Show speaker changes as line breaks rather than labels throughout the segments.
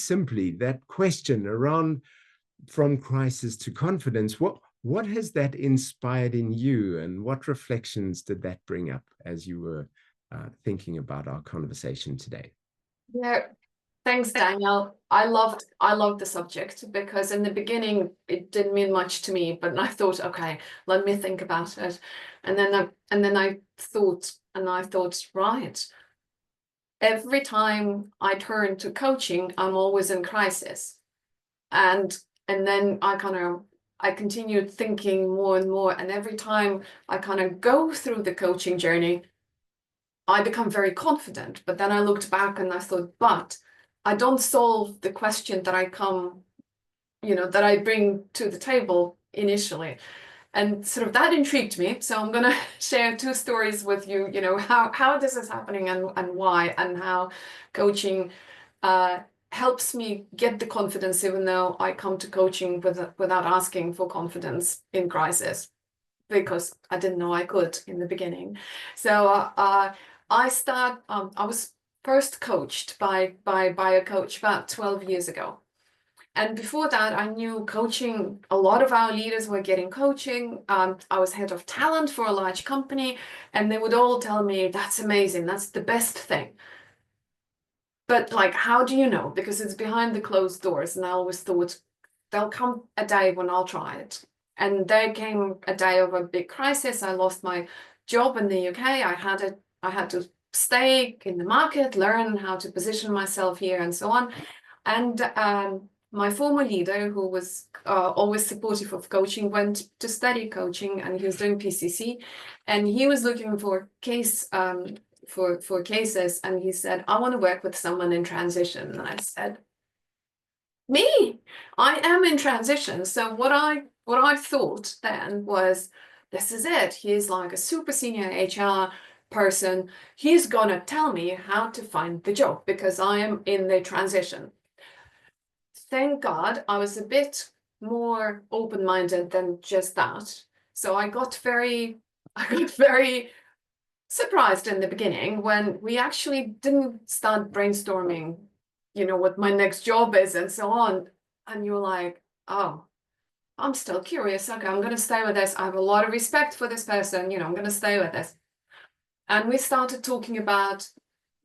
simply, that question around from crisis to confidence, what has that inspired in you, and what reflections did that bring up as you were thinking about our conversation today?
Yeah, thanks, Daniel. I loved the subject because in the beginning it didn't mean much to me, but I thought, okay, let me think about it, and then I thought, right, every time I turn to coaching, I'm always in crisis, and then I continued thinking more and more, and every time I kind of go through the coaching journey, I become very confident. But then I looked back and I thought, but I don't solve the question that that I bring to the table initially. And sort of that intrigued me. So I'm going to share two stories with you, how this is happening and why, and how coaching helps me get the confidence, even though I come to coaching without asking for confidence in crisis, because I didn't know I could in the beginning. So I was first coached by a coach about 12 years ago. And before that, I knew coaching. A lot of our leaders were getting coaching. I was head of talent for a large company, and they would all tell me, that's amazing, that's the best thing. But like, how do you know? Because it's behind the closed doors. And I always thought, there'll come a day when I'll try it. And there came a day of a big crisis. I lost my job in the UK. I had to stay in the market, learn how to position myself here, and so on. And my former leader, who was always supportive of coaching, went to study coaching, and he was doing PCC, and he was looking for for cases, and he said, I want to work with someone in transition. And I said, me, I am in transition. So what I thought then was, this is it. He's like a super senior HR person. He's gonna tell me how to find the job because I am in the transition. Thank God I was a bit more open-minded than just that. So I got very surprised in the beginning when we actually didn't start brainstorming, what my next job is and so on. And you're like, oh, I'm still curious. Okay, I'm going to stay with this. I have a lot of respect for this person. I'm going to stay with this. And we started talking about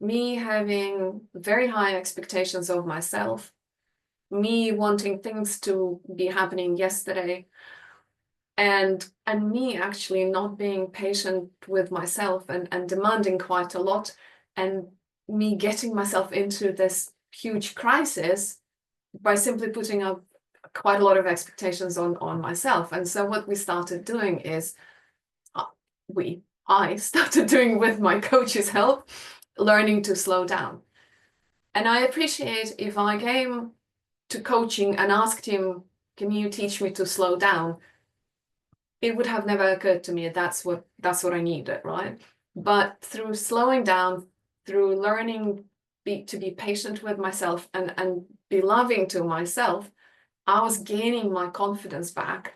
me having very high expectations of myself, me wanting things to be happening yesterday, and me actually not being patient with myself and demanding quite a lot, and me getting myself into this huge crisis by simply putting up quite a lot of expectations on myself. And so what we started doing is I started doing, with my coach's help, learning to slow down. And I appreciate if I came to coaching and asked him, can you teach me to slow down? It would have never occurred to me that's what I needed, right? But through slowing down, through learning to be patient with myself and be loving to myself, I was gaining my confidence back.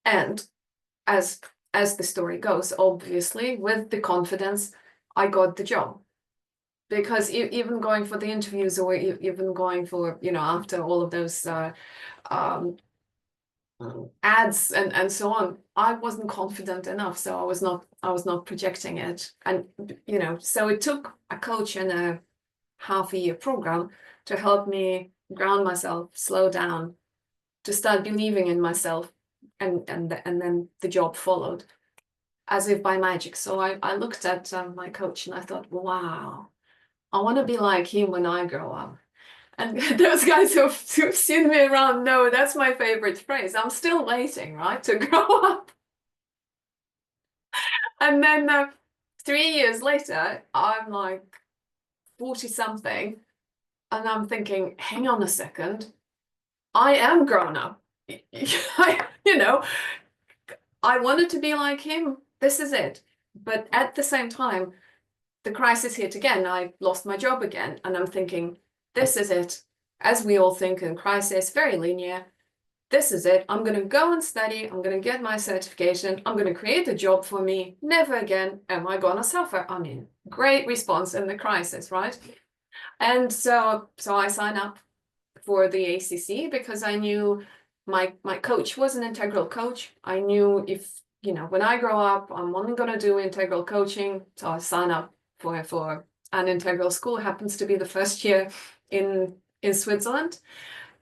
And as the story goes, obviously, with the confidence, I got the job. Because even going for the interviews, or even going for, after all of those ads and so on, I wasn't confident enough. So I was not projecting it. And, so it took a coach and a half-a-year program to help me ground myself, slow down, to start believing in myself. And then the job followed as if by magic. So I looked at my coach and I thought, wow, I want to be like him when I grow up. And those guys who've seen me around know that's my favorite phrase. I'm still waiting, right, to grow up. And then 3 years later, I'm like 40 something, and I'm thinking, hang on a second, I am grown up. I wanted to be like him. This is it. But at the same time, the crisis hit again. I lost my job again. And I'm thinking, this is it. As we all think in crisis, very linear. This is it. I'm going to go and study. I'm going to get my certification. I'm going to create a job for me. Never again am I going to suffer. I mean, great response in the crisis, right? And so I signed up for the ACC because I knew my coach was an integral coach. I knew if, when I grow up, I'm only going to do integral coaching. So I sign up for an integral school. It happens to be the first year in Switzerland.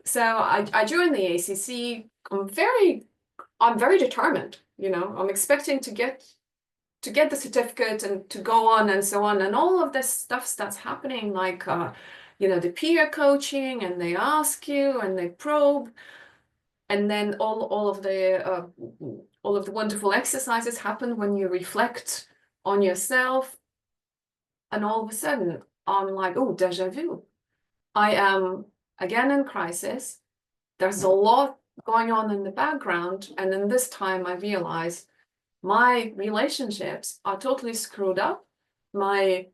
So I joined the ACC. I'm very determined. I'm expecting to get the certificate and to go on and so on, and all of this stuff that's happening, like the peer coaching, and they ask you and they probe, and then all of the wonderful exercises happen when you reflect on yourself, and all of a sudden I'm like, oh, déjà vu. I am again in crisis. There's a lot going on in the background, and in this time I realize my relationships are totally screwed up. My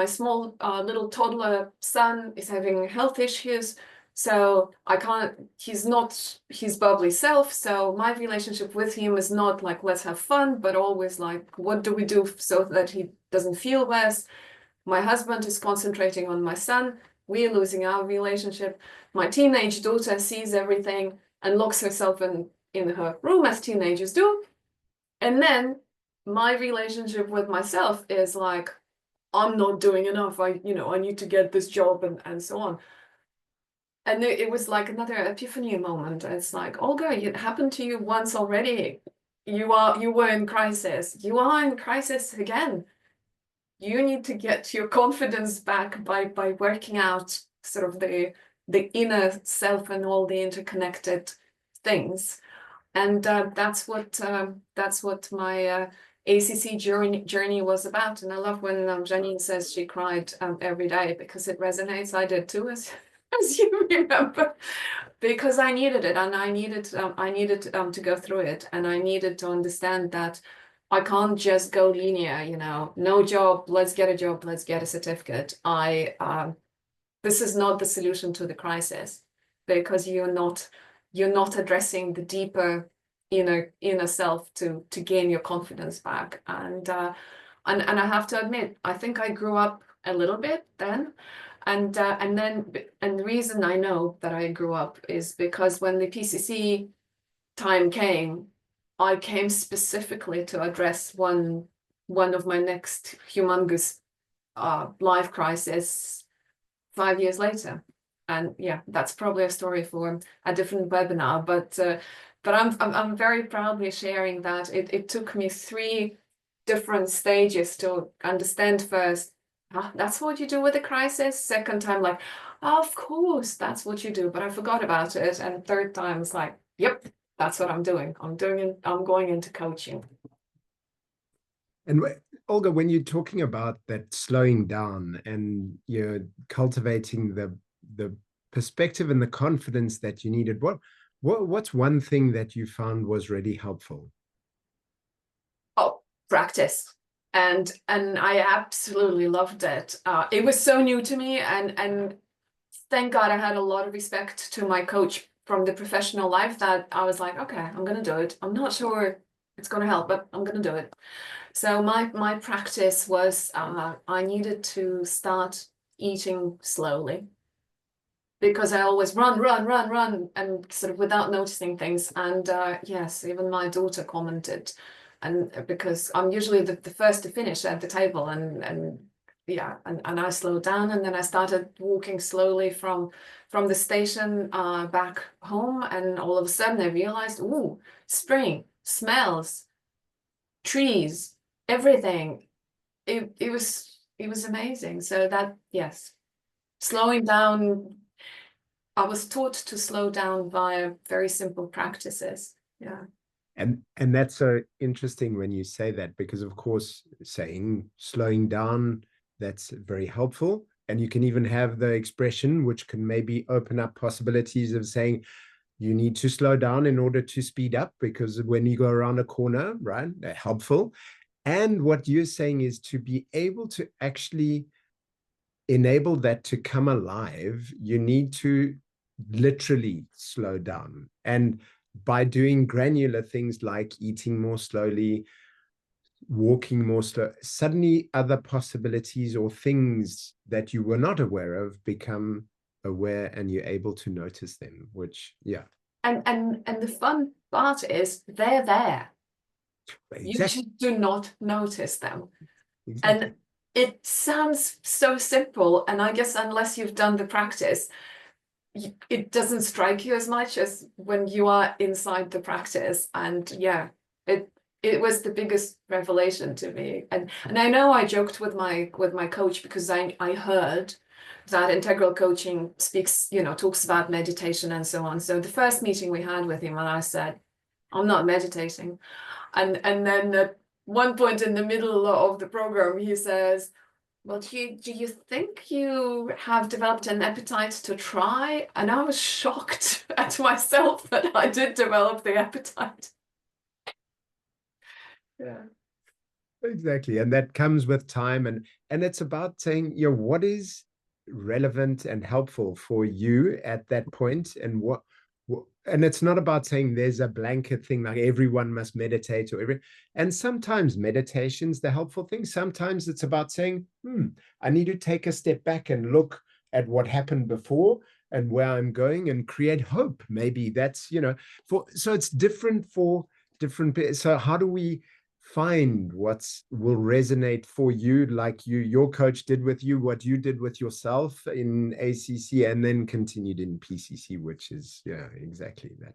small little toddler son is having health issues, so he's not his bubbly self. So my relationship with him is not like, let's have fun, but always like, what do we do so that he doesn't feel worse? My husband is concentrating on my son. We're losing our relationship. My teenage daughter sees everything and locks herself in her room, as teenagers do. And then my relationship with myself is like, I'm not doing enough. I need to get this job and so on. And it was like another epiphany moment. It's like, Olga, it happened to you once already. You were in crisis. You are in crisis again. You need to get your confidence back by working out sort of the inner self and all the interconnected things. And that's what my ACC journey was about. And I love when Janine says she cried every day, because it resonates. I did too, as as you remember, because I needed it, and I needed to go through it, and I needed to understand that I can't just go linear. No job, let's get a job, let's get a certificate. This is not the solution to the crisis, because you're not addressing the deeper inner self to gain your confidence back. And I have to admit, I think I grew up a little bit then. And the reason I know that I grew up is because when the PCC time came, I came specifically to address one of my next humongous life crisis 5 years later. And yeah, that's probably a story for a different webinar, but I'm very proudly sharing that it took me 3 different stages to understand. First, that's what you do with a crisis. Second time, like, of course, that's what you do, but I forgot about it. And third time, it's like, yep, that's what I'm doing. I'm going into coaching.
And Olga, when you're talking about that slowing down and you're cultivating the perspective and the confidence that you needed, what's one thing that you found was really helpful?
Oh, practice. And I absolutely loved it. It was so new to me, and thank God I had a lot of respect to my coach from the professional life, that I was like, okay, I'm gonna do it. I'm not sure it's gonna help, but I'm gonna do it. So my practice was I needed to start eating slowly, because I always run, and sort of without noticing things. And yes, even my daughter commented, and because I'm usually the first to finish at the table, and yeah, and I slowed down, and then I started walking slowly from the station back home, and all of a sudden I realized, ooh, spring, smells, trees, everything. It was amazing. So that, yes, slowing down. I was taught to slow down via very simple practices. Yeah.
And that's so interesting when you say that, because of course slowing down, that's very helpful. And you can even have the expression, which can maybe open up possibilities of saying you need to slow down in order to speed up, because when you go around a corner, right, they're helpful. And what you're saying is to be able to actually enable that to come alive, you need to literally slow down. And by doing granular things like eating more slowly, walking more slow, suddenly other possibilities or things that you were not aware of become aware, and you're able to notice them, which, yeah.
And the fun part is they're there. You
Exactly.
just do not notice them.
Exactly.
And it sounds so simple. And I guess unless you've done the practice, it doesn't strike you as much as when you are inside the practice. And yeah, it was the biggest revelation to me. And I know I joked with my coach, because I heard that integral coaching speaks, talks about meditation and so on. So the first meeting we had with him, and I said, I'm not meditating. And then at one point in the middle of the program, he says, well, do you think you have developed an appetite to try? And I was shocked at myself that I did develop the appetite. Yeah.
Exactly. And that comes with time. And it's about saying, what is relevant and helpful for you at that point, and and it's not about saying there's a blanket thing like everyone must meditate, and sometimes meditation's the helpful thing. Sometimes it's about saying, I need to take a step back and look at what happened before and where I'm going, and create hope. Maybe that's, so it's different for different. So how do we find what's will resonate for you, like your coach did with you, what you did with yourself in ACC, and then continued in PCC, which is, yeah, exactly that.